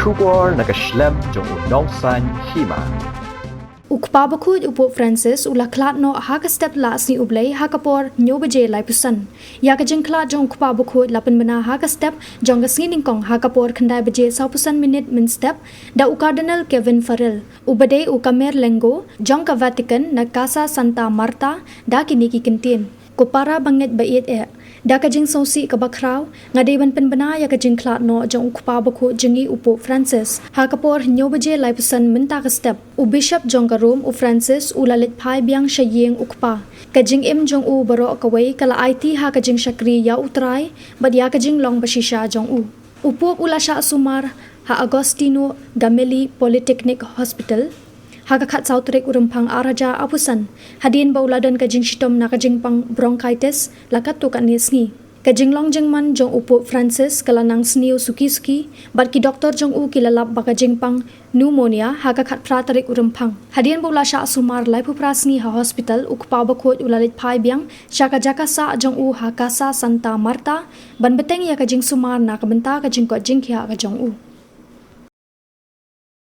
Shubor naka-Snem jong unongsan Hima. Ukpa bakut upo Francis ula Khlad no haka step la sni ublay haka por nyobaje lai pusan. Ya ka jing Khlad jong ukpa bakut lapan bena haka step jong ka singing kong haka por khandai baje 100% minute min step da u Cardinal Kevin Farrell. Ubade u Kamer Lengo jong ka Vatican na Casa Santa Marta da kini ki kentin. Ko para banget bait da ka jing sosi ka bakraw ngade ban penbena ya ka jing Khlad no jong ukpa bakut jingi upo Francis haka por nyobaje lai pusan minta ka step u Bishop jong ka Rome u Francis ulalit phai biang shayeng ukpa ka jing im jong u baro kawai kala IT ha ka jing shakri ya utrai bad ya ka jing long bashisha jong u upo ula sha sumar ha Agostino Gameli Polytechnic Hospital haka khat sautrek urumpang araja apusan hadin bauladan ka jing shitom na ka jing pang bronchitis lakat tu kan nisngi ka jing long jing man jong upo Francis kalanang sniu suki bad ki doktor jong u kilalap baka jing pang pneumonia haka khat pratarik urumpang hadin baula sha sumar lai pu prasni ha hospital ukpa bakhot ulalit phai biang shaka jaka sa jong u ha Casa Santa Marta ban beteng ya ka jing sumar na ka benta ka jing ko jing khia ka jong u